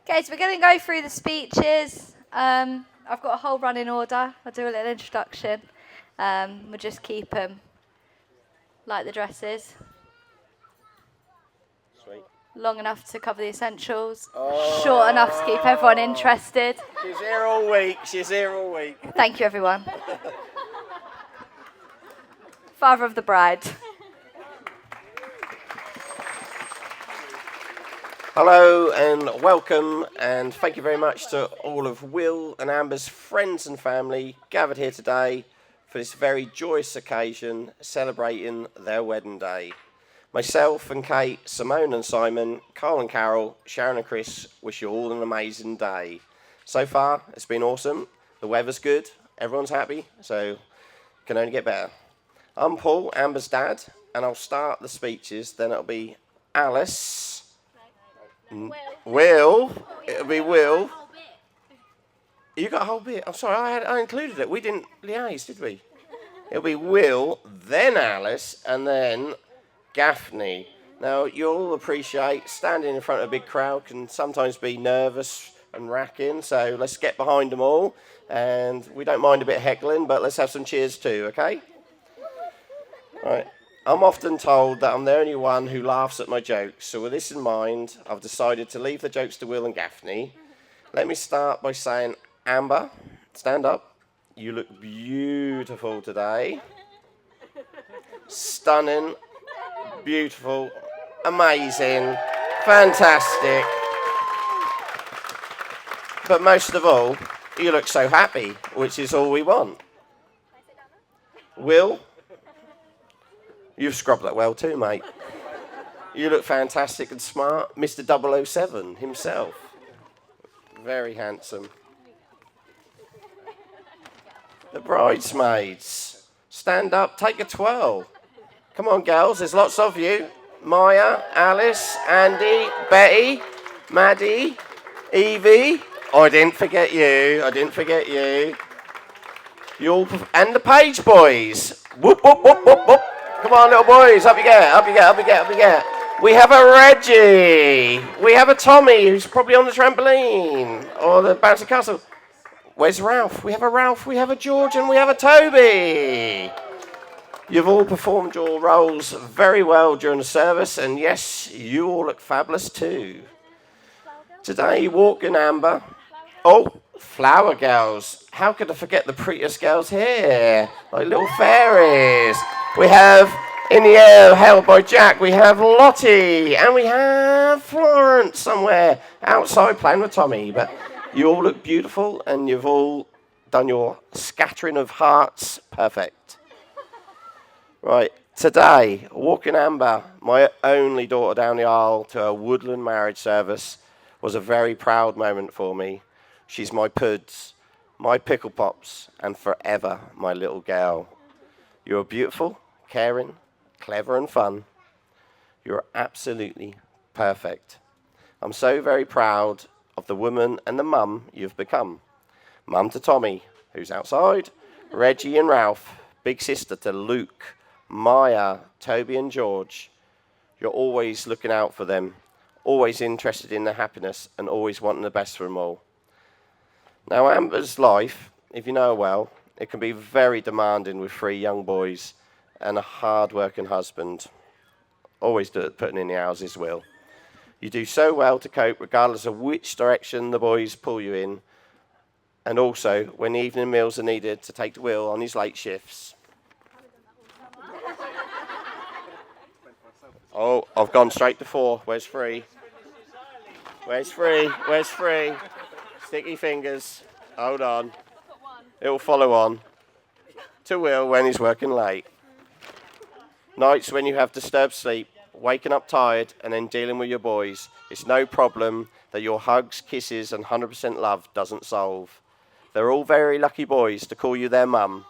Okay, so we're going to go through the speeches. I've got a whole running order. I'll do a little introduction. We'll just keep them like the dresses. Sweet. Long enough to cover the essentials. Oh. Short enough to keep everyone interested. She's here all week. She's here all week. Thank you, everyone. Father of the bride. Hello and welcome, and thank you very much to all of Will and Amber's friends and family gathered here today for this very joyous occasion celebrating their wedding day. Myself and Kate, Simone and Simon, Carl and Carol, Sharon and Chris wish you all an amazing day. So far, it's been awesome. The weather's good, everyone's happy, so it can only get better. I'm Paul, Amber's dad, and I'll start the speeches, then it'll be Alice. Will. It'll be Will. You got a whole bit. I'm sorry, I included it. We didn't liaise, did we? It'll be Will, then Alice, and then Gaffney. Now, you'll appreciate standing in front of a big crowd can sometimes be nervous and racking, so let's get behind them all. And we don't mind a bit of heckling, but let's have some cheers too, okay? All right. I'm often told that I'm the only one who laughs at my jokes, so with this in mind, I've decided to leave the jokes to Will and Gaffney. Let me start by saying, Amber, stand up. You look beautiful today. Stunning, beautiful, amazing, fantastic. But most of all, you look so happy, which is all we want. Will? You've scrubbed that well too, mate. You look fantastic and smart. Mr. 007 himself. Very handsome. The bridesmaids. Stand up, take a twirl. Come on, girls, there's lots of you. Maya, Alice, Andy, Betty, Maddie, Evie. Oh, I didn't forget you. You all, and the page boys. Whoop, whoop, whoop, whoop, whoop. Come on, little boys, up you get. We have a Reggie. We have a Tommy, who's probably on the trampoline or the bouncy castle. Where's Ralph? We have a Ralph, we have a George, and we have a Toby. You've all performed your roles very well during the service, and yes, you all look fabulous too. Today, Walk in Amber. Oh, flower girls. How could I forget the prettiest girls here? Like little fairies. We have in the air, held by Jack, we have Lottie, and we have Florence somewhere outside playing with Tommy. But you all look beautiful, and you've all done your scattering of hearts perfect. Right, today, Walking Amber, my only daughter down the aisle to a woodland marriage service, was a very proud moment for me. She's my puds, my pickle pops, and forever my little girl. You're beautiful, caring, clever and fun. You're absolutely perfect. I'm so very proud of the woman and the mum you've become. Mum to Tommy, who's outside, Reggie and Ralph, big sister to Luke, Maya, Toby and George. You're always looking out for them, always interested in their happiness and always wanting the best for them all. Now, Amber's life, if you know her well, it can be very demanding with 3 young boys and a hard-working husband. Always putting in the hours as Will. You do so well to cope regardless of which direction the boys pull you in, and also when evening meals are needed to take Will on his late shifts. Oh, I've gone straight to 4. Where's 3? Where's 3? Sticky fingers. Hold on. It will follow on. To Will when he's working late. Nights when you have disturbed sleep, waking up tired and then dealing with your boys. It's no problem that your hugs, kisses and 100% love doesn't solve. They're all very lucky boys to call you their mum.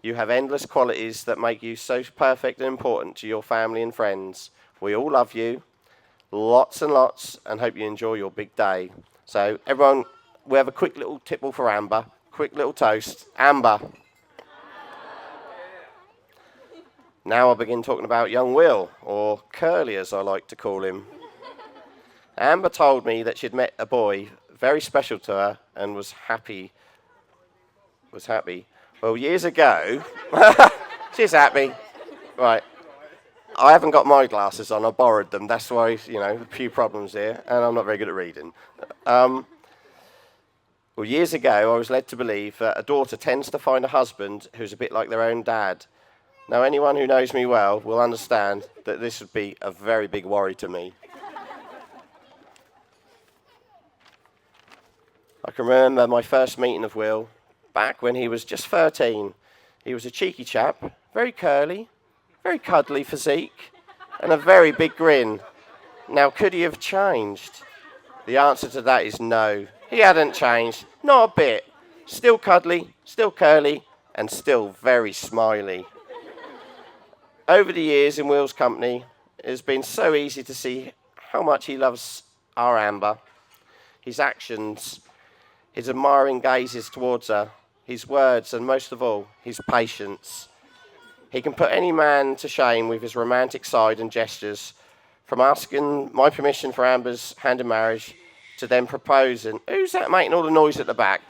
You have endless qualities that make you so perfect and important to your family and friends. We all love you. Lots and lots, and hope you enjoy your big day. So, everyone, we have a quick little tipple for Amber. Quick little toast. Amber. Now I'll begin talking about young Will, or Curly as I like to call him. Amber told me that she'd met a boy very special to her and was happy. Was happy. Well, years ago, she's happy. Right. I haven't got my glasses on. I borrowed them. That's why, a few problems here, and I'm not very good at reading. Well, years ago, I was led to believe that a daughter tends to find a husband who's a bit like their own dad. Now, anyone who knows me well will understand that this would be a very big worry to me. I can remember my first meeting of Will back when he was just 13. He was a cheeky chap, very curly, very cuddly physique, and a very big grin. Now, could he have changed? The answer to that is no. He hadn't changed, not a bit. Still cuddly, still curly, and still very smiley. Over the years in Will's company, it has been so easy to see how much he loves our Amber. His actions, his admiring gazes towards her, his words, and most of all, his patience. He can put any man to shame with his romantic side and gestures, from asking my permission for Amber's hand in marriage to then proposing. Who's that making all the noise at the back?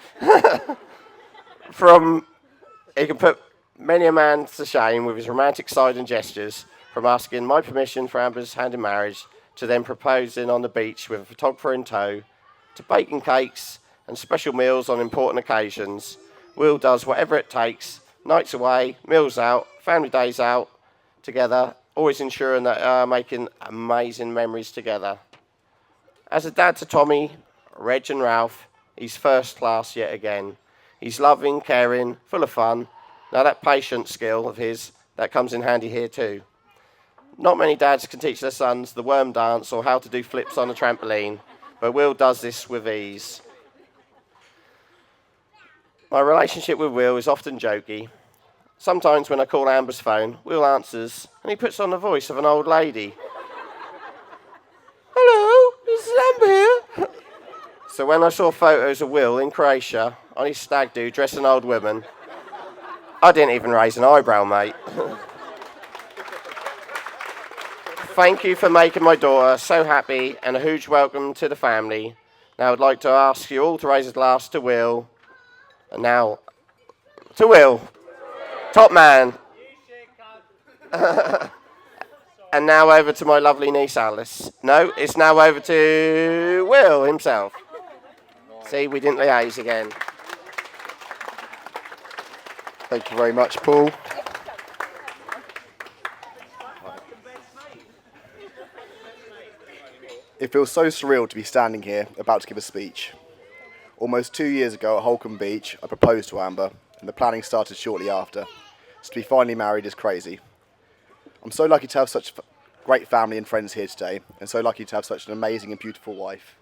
He can put many a man to shame with his romantic side and gestures, from asking my permission for Amber's hand in marriage to then proposing on the beach with a photographer in tow, to baking cakes and special meals on important occasions. Will does whatever it takes, nights away, meals out, family days out, together, always ensuring that making amazing memories together. As a dad to Tommy, Reg and Ralph, he's first class yet again. He's loving, caring, full of fun. Now that patient skill of his, that comes in handy here too. Not many dads can teach their sons the worm dance or how to do flips on a trampoline, but Will does this with ease. My relationship with Will is often jokey. Sometimes when I call Amber's phone, Will answers and he puts on the voice of an old lady. Hello, this is Amber here. So when I saw photos of Will in Croatia on his stag do dressed an old woman, I didn't even raise an eyebrow, mate. Thank you for making my daughter so happy, and a huge welcome to the family. Now I'd like to ask you all to raise a glass to Will. And now, to Will. Top man. And now over to my lovely niece Alice. No, it's now over to Will himself. See, we didn't liaise again. Thank you very much, Paul. It feels so surreal to be standing here about to give a speech. Almost 2 years ago at Holcombe Beach, I proposed to Amber, and the planning started shortly after. So to be finally married is crazy. I'm so lucky to have such great family and friends here today, and so lucky to have such an amazing and beautiful wife.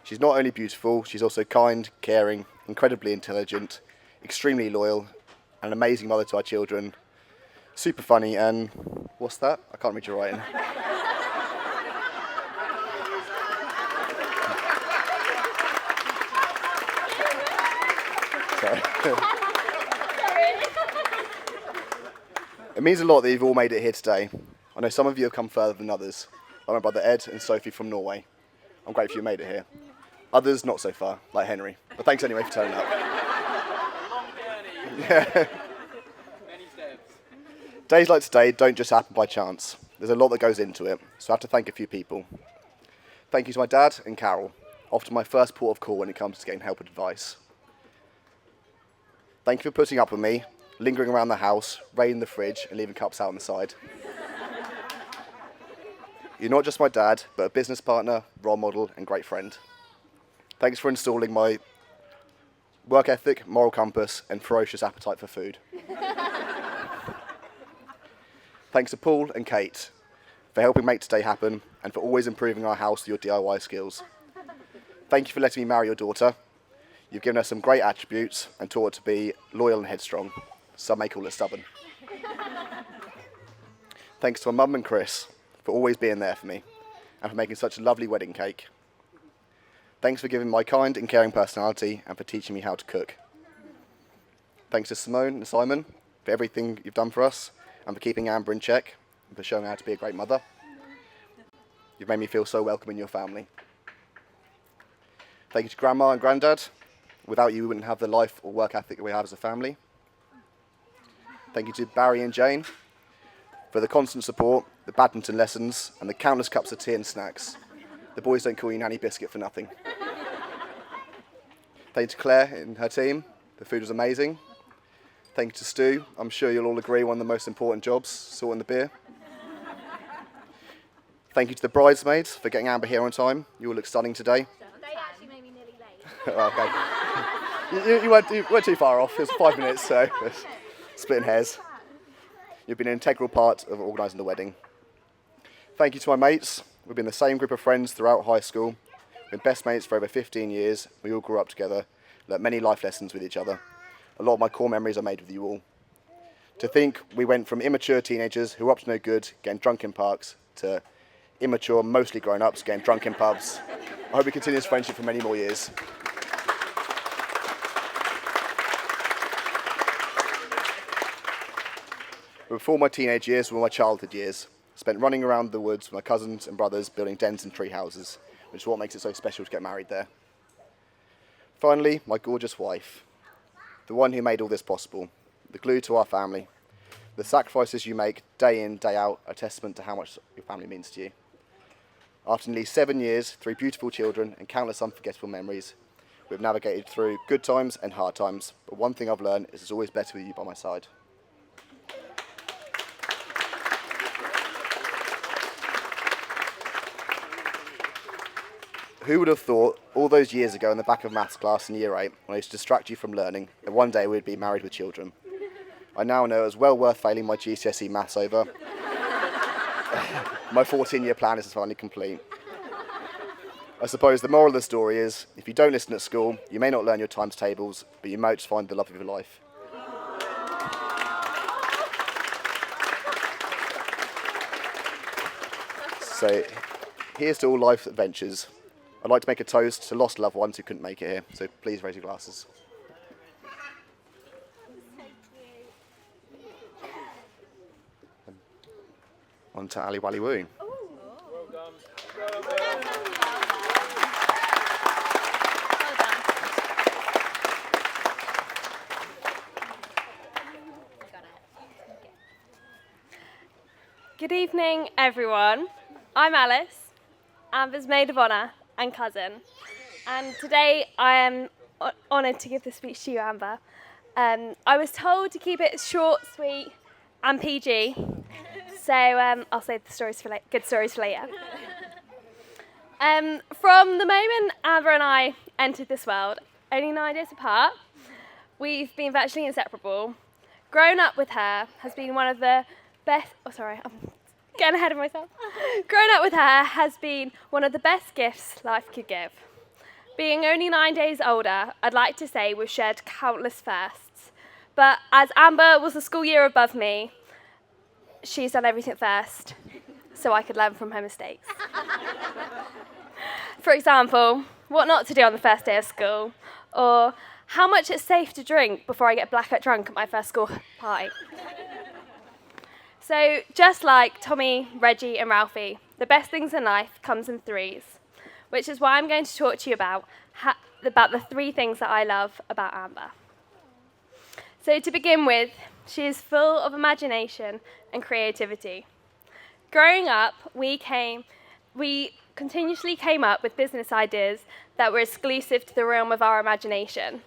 She's not only beautiful, she's also kind, caring, incredibly intelligent, extremely loyal, an amazing mother to our children, super funny, and what's that? I can't read your writing. Sorry. It means a lot that you've all made it here today. I know some of you have come further than others, like my brother Ed and Sophie from Norway. I'm grateful you made it here. Others not so far, like Henry. But thanks anyway for turning up. Yeah. Days like today don't just happen by chance. There's a lot that goes into it, so I have to thank a few people. Thank you to my dad and Carol, often my first port of call when it comes to getting help and advice. Thank you for putting up with me, lingering around the house, raiding the fridge and leaving cups out on the side. You're not just my dad, but a business partner, role model and great friend. Thanks for installing my work ethic, moral compass and ferocious appetite for food. Thanks to Paul and Kate for helping make today happen and for always improving our house with your DIY skills. Thank you for letting me marry your daughter. You've given her some great attributes and taught her to be loyal and headstrong. Some may call it stubborn. Thanks to my mum and Chris for always being there for me and for making such a lovely wedding cake. Thanks for giving my kind and caring personality and for teaching me how to cook. Thanks to Simone and Simon for everything you've done for us and for keeping Amber in check and for showing her how to be a great mother. You've made me feel so welcome in your family. Thank you to Grandma and Grandad. Without you, we wouldn't have the life or work ethic that we have as a family. Thank you to Barry and Jane for the constant support, the badminton lessons, and the countless cups of tea and snacks. The boys don't call you Nanny Biscuit for nothing. Thank you to Claire and her team. The food was amazing. Thank you to Stu. I'm sure you'll all agree one of the most important jobs, sorting the beer. Thank you to the bridesmaids for getting Amber here on time. You all look stunning today. They actually made me nearly late. Okay. You weren't too far off. It was 5 minutes, so splitting hairs. You've been an integral part of organising the wedding. Thank you to my mates. We've been the same group of friends throughout high school. We've been best mates for over 15 years. We all grew up together, learnt many life lessons with each other. A lot of my core memories are made with you all. To think we went from immature teenagers who were up to no good, getting drunk in parks, to immature, mostly grown-ups, getting drunk in pubs. I hope we continue this friendship for many more years. Before my teenage years were my childhood years. I spent running around the woods with my cousins and brothers building dens and tree houses, which is what makes it so special to get married there. Finally, my gorgeous wife, the one who made all this possible, the glue to our family. The sacrifices you make day in, day out are a testament to how much your family means to you. After nearly 7 years, 3 beautiful children and countless unforgettable memories, we've navigated through good times and hard times, but one thing I've learned is it's always better with you by my side. Who would have thought all those years ago in the back of maths class in year 8, when I used to distract you from learning, that one day we'd be married with children? I now know it was well worth failing my GCSE maths over. My 14-year plan is finally complete. I suppose the moral of the story is, if you don't listen at school, you may not learn your times tables, but you might just find the love of your life. So, here's to all life adventures. I'd like to make a toast to lost loved ones who couldn't make it here, so please raise your glasses. On to Ali Wally Woo. Good evening, everyone. I'm Alice, Amber's maid of honour and cousin. And today I am honoured to give this speech to you, Amber. I was told to keep it short, sweet and PG. So I'll save the stories for good stories for later. From the moment Amber and I entered this world, only 9 days apart, we've been virtually inseparable. Growing up with her has been one of the best... Oh, sorry, I'm getting ahead of myself. Growing up with her has been one of the best gifts life could give. Being only 9 days older, I'd like to say we've shared countless firsts. But as Amber was a school year above me, she's done everything first, so I could learn from her mistakes. For example, what not to do on the first day of school, or how much it's safe to drink before I get blackout drunk at my first school party. So just like Tommy, Reggie and Ralphie, the best things in life comes in threes, which is why I'm going to talk to you about the 3 things that I love about Amber. So to begin with, she is full of imagination and creativity. Growing up, we continuously came up with business ideas that were exclusive to the realm of our imagination.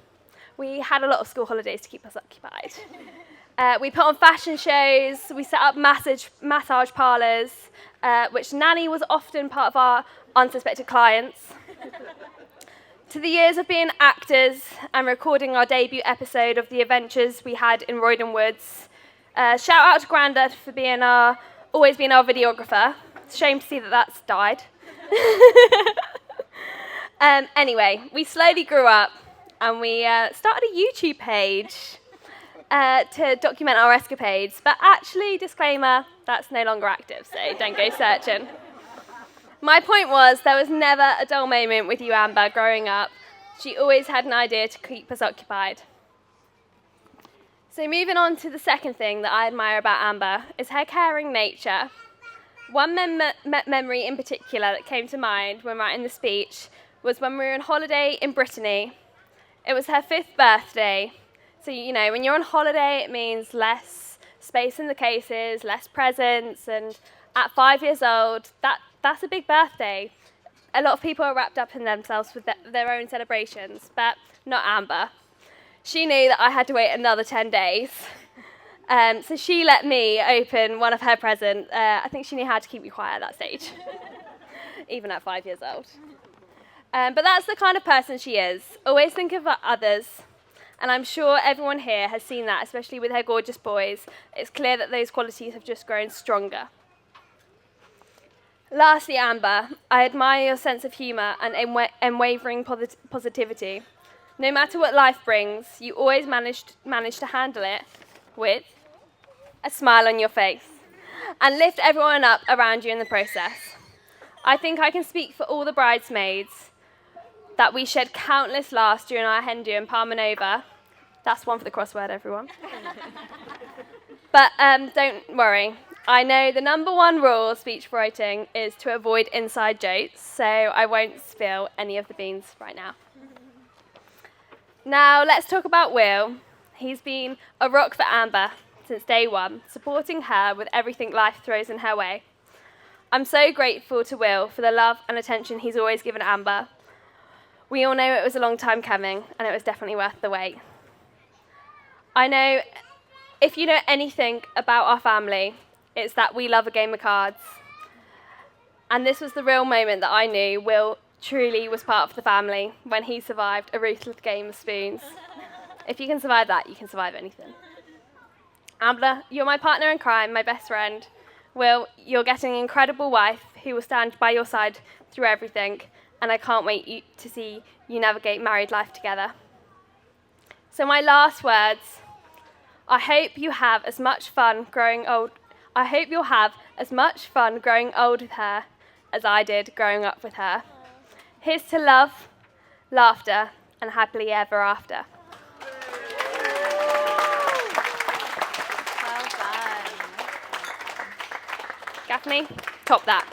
We had a lot of school holidays to keep us occupied. We put on fashion shows, we set up massage parlours, which Nanny was often part of our unsuspected clients. To the years of being actors and recording our debut episode of the adventures we had in Roydon Woods. Shout out to Grandad for always being our videographer. It's a shame to see that that's died. Anyway, we slowly grew up and we started a YouTube page to document our escapades. But actually, disclaimer, that's no longer active, so don't go searching. My point was, there was never a dull moment with you, Amber, growing up. She always had an idea to keep us occupied. So moving on to the second thing that I admire about Amber is her caring nature. One memory in particular that came to mind when writing the speech was when we were on holiday in Brittany. It was her 5th birthday. So, you know, when you're on holiday, it means less space in the cases, less presents, and at 5 years old, that's a big birthday. A lot of people are wrapped up in themselves with their own celebrations, but not Amber. She knew that I had to wait another 10 days. So she let me open one of her presents. I think she knew how to keep me quiet at that stage, even at 5 years old. But that's the kind of person she is, always think of others. And I'm sure everyone here has seen that, especially with her gorgeous boys. It's clear that those qualities have just grown stronger. Lastly, Amber, I admire your sense of humour and unwavering positivity. No matter what life brings, you always manage to handle it with a smile on your face and lift everyone up around you in the process. I think I can speak for all the bridesmaids that we shed countless laughs during our hen do in Palma Nova. That's one for the crossword, everyone. But don't worry. I know the number one rule of speech writing is to avoid inside jokes, so I won't spill any of the beans right now. Now, let's talk about Will. He's been a rock for Amber since day one, supporting her with everything life throws in her way. I'm so grateful to Will for the love and attention he's always given Amber. We all know it was a long time coming, and it was definitely worth the wait. I know if you know anything about our family, it's that we love a game of cards. And this was the real moment that I knew Will truly was part of the family, when he survived a ruthless game of spoons. If you can survive that, you can survive anything. Amber, you're my partner in crime, my best friend. Will, you're getting an incredible wife who will stand by your side through everything, and I can't wait to see you navigate married life together. So my last words, I hope you have as much fun growing old. I hope you'll have as much fun growing old with her as I did growing up with her. Here's to love, laughter, and happily ever after. Well done. Gaffney, top that.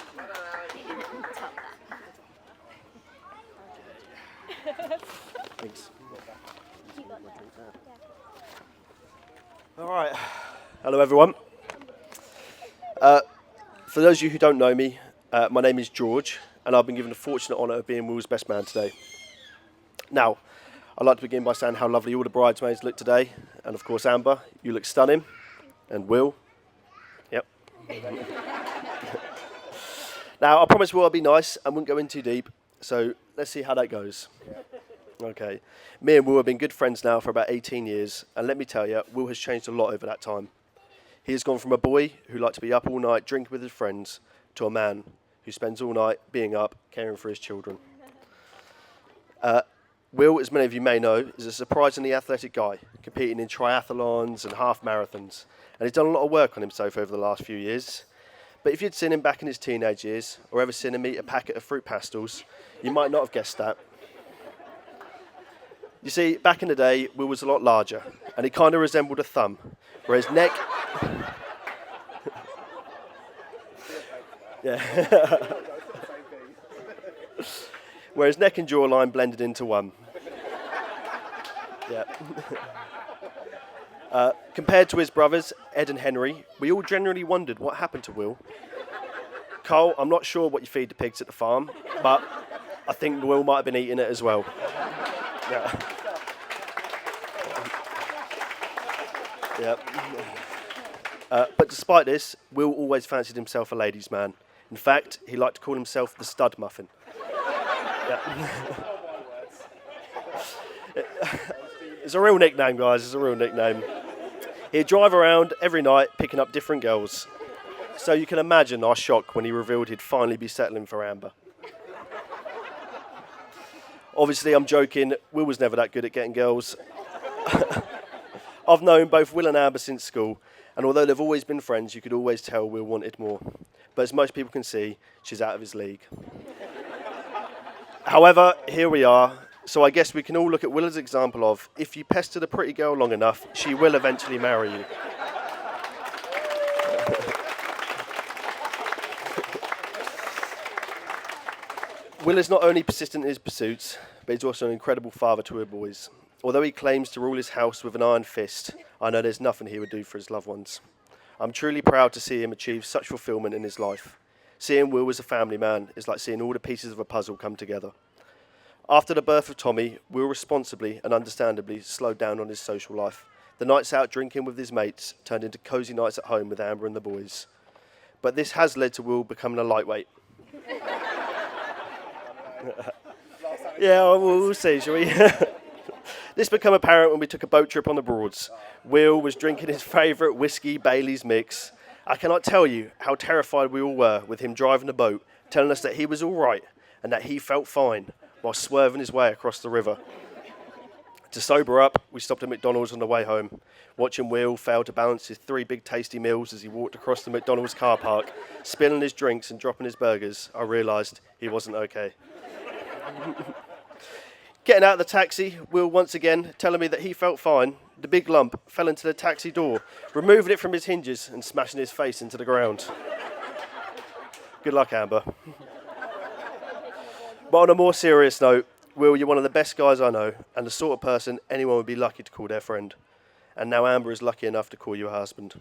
Thanks. All right. Hello, everyone. For those of you who don't know me, my name is George, and I've been given the fortunate honour of being Will's best man today. Now, I'd like to begin by saying how lovely all the bridesmaids look today, and of course, Amber, you look stunning, and Will, yep. Now, I promised Will I'd be nice and wouldn't go in too deep, so let's see how that goes. Okay. Me and Will have been good friends now for about 18 years, and let me tell you, Will has changed a lot over that time. He has gone from a boy who liked to be up all night drinking with his friends to a man who spends all night being up, caring for his children. Will, as many of you may know, is a surprisingly athletic guy, competing in triathlons and half marathons, and he's done a lot of work on himself over the last few years. But if you'd seen him back in his teenage years, or ever seen him eat a packet of fruit pastels, you might not have guessed that. You see, back in the day, Will was a lot larger, and he kind of resembled a thumb, where his neck... where his neck and jawline blended into one. Yeah. Compared to his brothers, Ed and Henry, we all generally wondered what happened to Will. Cole, I'm not sure what you feed the pigs at the farm, but I think Will might have been eating it as well. Yeah. But despite this, Will always fancied himself a ladies' man. In fact, he liked to call himself the stud muffin. Yeah. It's a real nickname, guys. It's a real nickname. He'd drive around every night picking up different girls. So you can imagine our shock when he revealed he'd finally be settling for Amber. Obviously, I'm joking. Will was never that good at getting girls. I've known both Will and Amber since school, and although they've always been friends, you could always tell Will wanted more. But as most people can see, she's out of his league. However, here we are. So I guess we can all look at Will as an example of, if you pester the pretty girl long enough, she will eventually marry you. Will is not only persistent in his pursuits, but he's also an incredible father to her boys. Although he claims to rule his house with an iron fist, I know there's nothing he would do for his loved ones. I'm truly proud to see him achieve such fulfillment in his life. Seeing Will as a family man is like seeing all the pieces of a puzzle come together. After the birth of Tommy, Will responsibly and understandably slowed down on his social life. The nights out drinking with his mates turned into cosy nights at home with Amber and the boys. But this has led to Will becoming a lightweight. Yeah, we'll see, shall we? This became apparent when we took a boat trip on the Broads. Will was drinking his favourite whiskey Bailey's mix. I cannot tell you how terrified we all were with him driving the boat, telling us that he was all right and that he felt fine while swerving his way across the river. To sober up, we stopped at McDonald's on the way home, watching Will fail to balance his 3 big tasty meals as he walked across the McDonald's car park, spilling his drinks and dropping his burgers. I realised he wasn't okay. Getting out of the taxi, Will once again telling me that he felt fine. The big lump fell into the taxi door, removing it from his hinges and smashing his face into the ground. Good luck, Amber. But on a more serious note, Will, you're one of the best guys I know, and the sort of person anyone would be lucky to call their friend. And now Amber is lucky enough to call you a husband.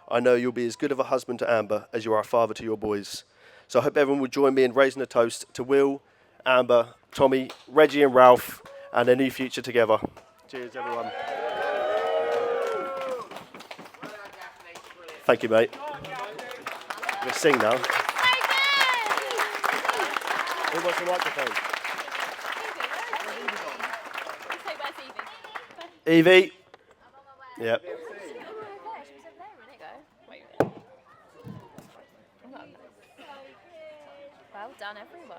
I know you'll be as good of a husband to Amber as you are a father to your boys. So I hope everyone will join me in raising a toast to Will, Amber, Tommy, Reggie and Ralph, and their new future together. Cheers, everyone. Thank you, mate. I'm going to sing now. Who wants the microphone? Evie. Yep. Well done, everyone.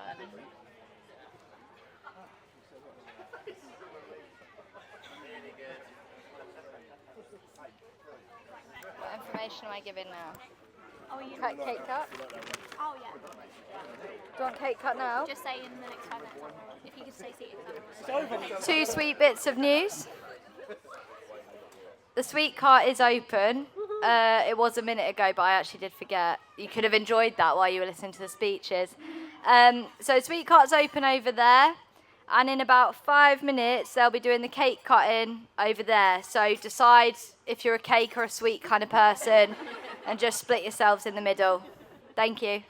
What information am I giving now? Oh, you Cake cut? Oh, yeah. Do you want cake cut now? Just say in the next 5 minutes. If you could stay seated. 2 sweet bits of news. The sweet cart is open. It was a minute ago, but I actually did forget. You could have enjoyed that while you were listening to the speeches. So sweet cart's open over there. And in about 5 minutes, they'll be doing the cake cutting over there. So decide if you're a cake or a sweet kind of person and just split yourselves in the middle. Thank you.